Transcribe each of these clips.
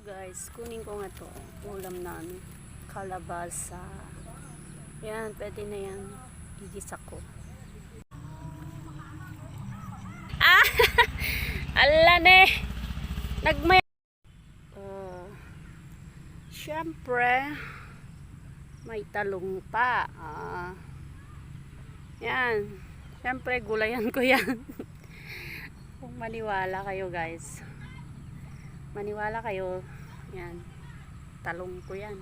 Guys, kunin ko nga to ulam namin, kalabasa. Yan, pwede na yan, igisa ko. Ah, ala ne, nagmay syempre may talong pa. Yan, syempre gulayan ko yan. Kung maniwala kayo guys, maniwala kayo, yan, talong ko yan.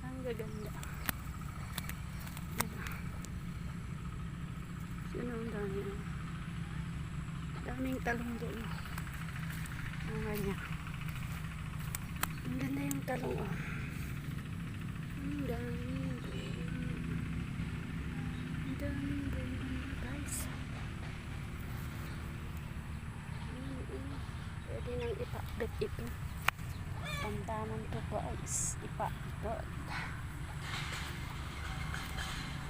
Ang gaganda. Yun ang dami. Daming talong doon. Ang ganda. Ang ganda yung talong. Oh. Ang dami. Ang dami guys. Pwede nang ipa-bet ito. Pantaman to guys. Ipa-bet.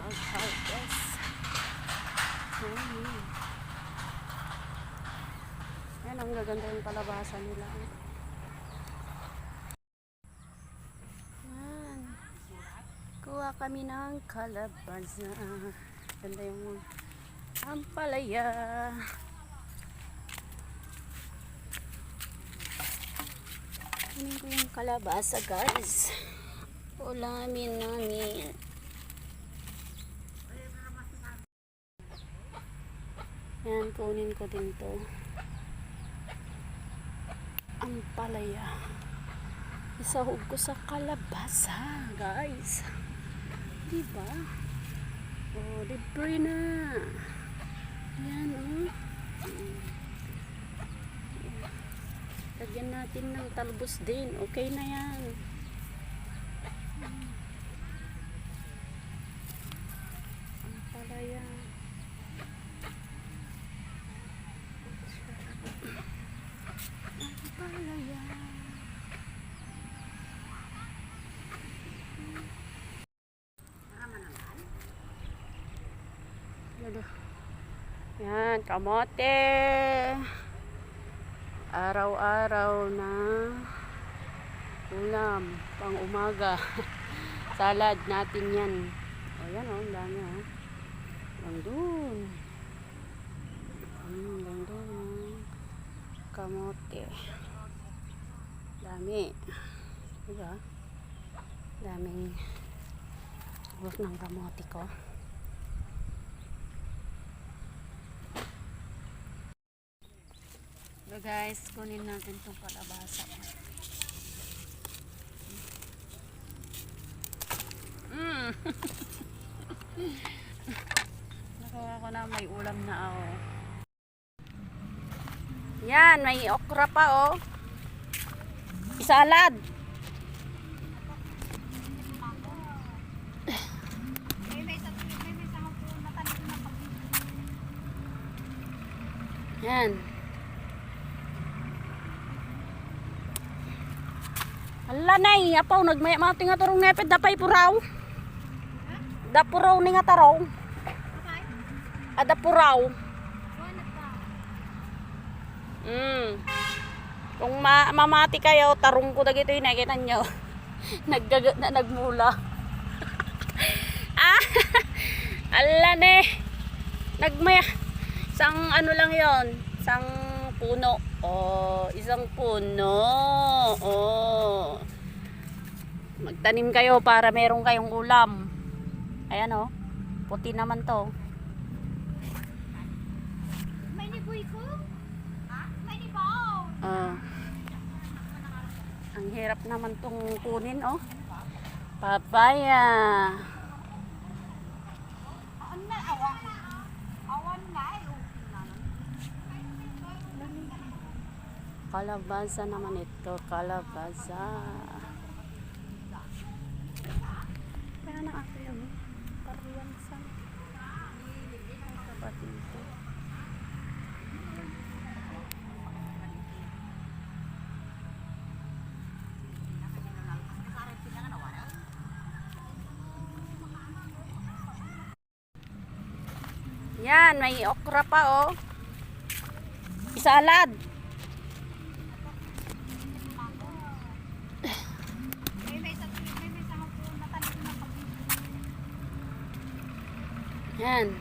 Mag-harvest. Yan ang gaganda yung kalabasa nila. Yan. Kuha kami ng kalabasa. Ganda yung ampalaya. Kunin ko yung kalabasa guys. Ulamin namin. Yan, kunin ko din to. Ampalaya. Isahog ko sa kalabasa guys. Diba? Oh, libre na. Yan oh. Lagyan natin ng talbos din. Okay na yan. Ampalaya. Ampalaya. Yan, kamote. Araw-araw na ulam pang umaga. Salad natin yan. O yan o, ang dami o. Langdon. Langdon. Kamote. Dami. Diba? Daming ubos ng kamote ko. So guys, kunin natin itong kalabasa. Nakuha ko na, may ulam na ako. Yan, may okra pa oh. Isalad. Yan. Ala nay, apaw nagmaya mati nga tarong ngepet dapay puraw. Dapuraw ni nga tarong. Ada puraw. Kung mamati kayo, tarong ko dagito yun, nakita nyo. Nagmula. Ala ne. Nagmaya. Isang ano lang yon, isang puno. Oh, isang puno. Oh. Magtanim kayo para meron kayong ulam. Ayan oh. Puti naman to. May niboy ko? Ha? May nibaw. Ang hirap naman tong kunin oh. Papaya. Kalabasa naman ito, kalabasa. Kaya na ako yun, pariwansa. Kapatid ko. Yan, may okra pa oh. Isalad. Yan.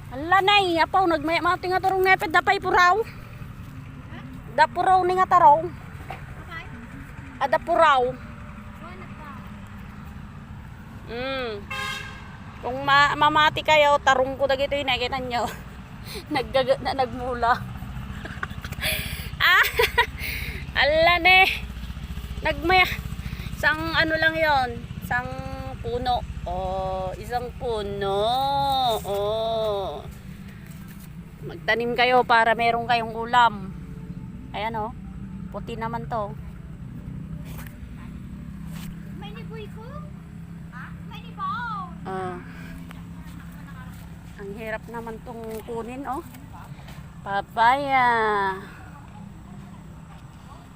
Ala nay, apaw nagmaya mati nga tarong ngeped dapay puraw. Dapuraw ni nga taraw. Adapuraw. Kung mamati kayo, tarong ko dagito yung nakita nyo. Naggagat na nagmula. Ah, ala ne. Nagmaya. Isang ano lang yon, isang puno. Oh, isang puno. Oh. Magtanim kayo para meron kayong ulam. Ayan oh. Puti naman to. May niboy ko? Ha? May nibaw. Ang hirap naman tong kunin oh. Papaya.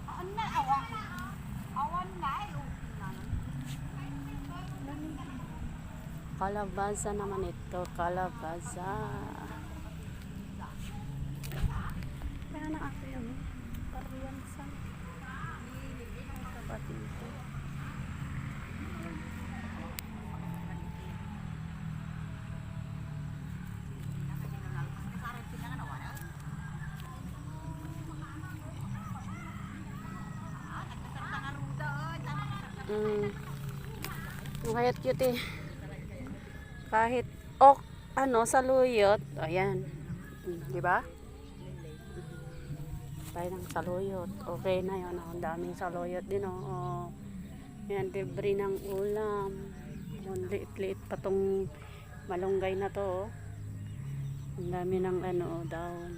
Awan na, awan. Awan na, Kalabaza naman ito. Kalabaza. Kaya na ako yun. Pariyan sa kapatid ko. Kahit cute eh. Kahit ano saluyot, ayan. Di ba? Tayo ng saluyot. Okay na 'yon. Ang daming saluyot din oh. Yan, libre ng ulam. Yung liit-liit pa tong malunggay na to. Ang dami ng ano daon.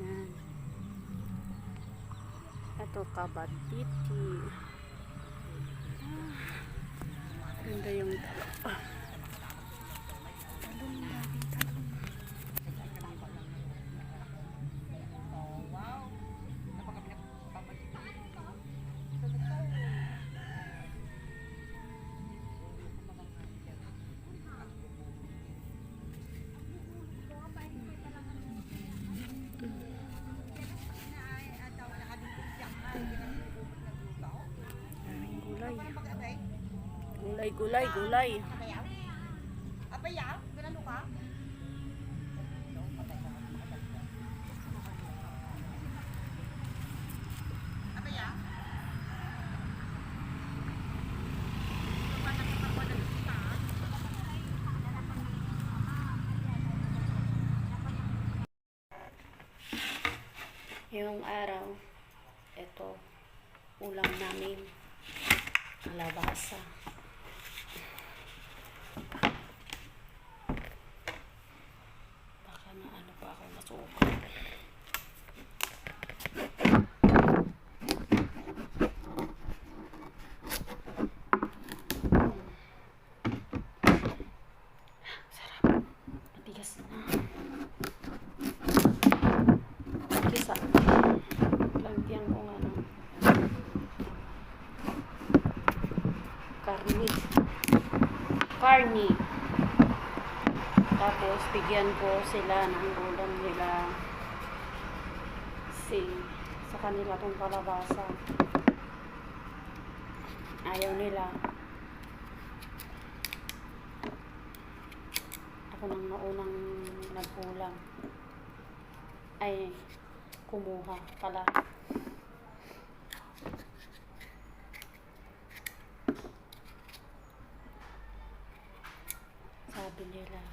Yan. Ito kabatiti. Ganda yung talong. Talong, daming talong. Gulay. Apa ya? Ganun ka? Apa ya? Yung araw, ito, ulam namin, kalabasa. Baka na ano pa ako masuko. Sarap. Matigas na. Kisa. Lagyan ko nga ng karni. Tapos bigyan ko sila ng ulam nila sa kanila tong kalabasa. Ayaw nila. Ako nang naunang nag-ulam. Ay, kumuha pala. Sabi nila,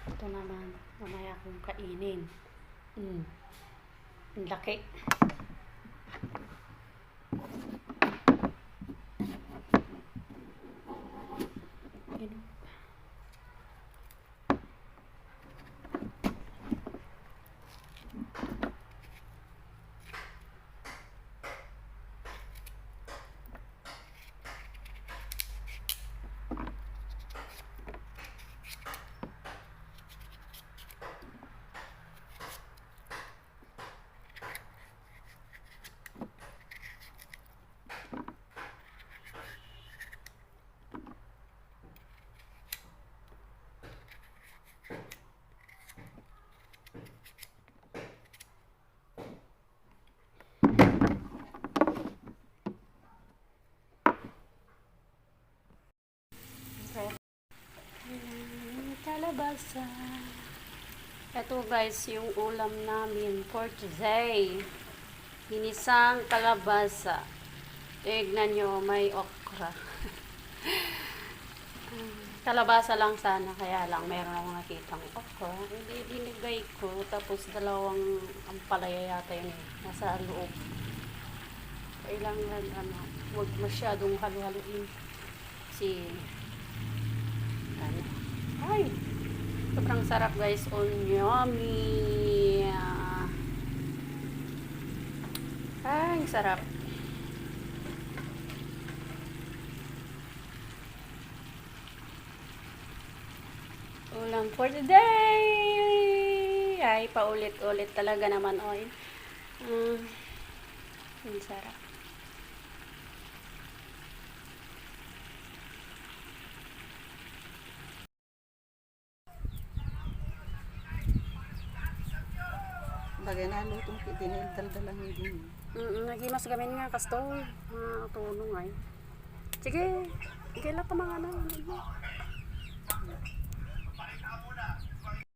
ito naman, mamaya kong kainin. Ang laki. kalabasa. Ito guys, yung ulam namin for today. Ginisang kalabasa. Tignan nyo, may okra. Kalabasa lang sana, kaya lang meron akong nakitang okra. Hindi binigay ko, tapos dalawang ampalaya yata yun nasa loob. Kailangan huwag masyadong halu-haluin. Kasi ay, sobrang sarap guys. Oh, yummy. Ay, ang sarap. Ulam for today. Ay, paulit-ulit talaga naman. Oy. Ang sarap. Bagay na lutong kitinil daldalang din. Nagimas gamin nga kasto. Tulong ay. Sige, kailan pa mga ano.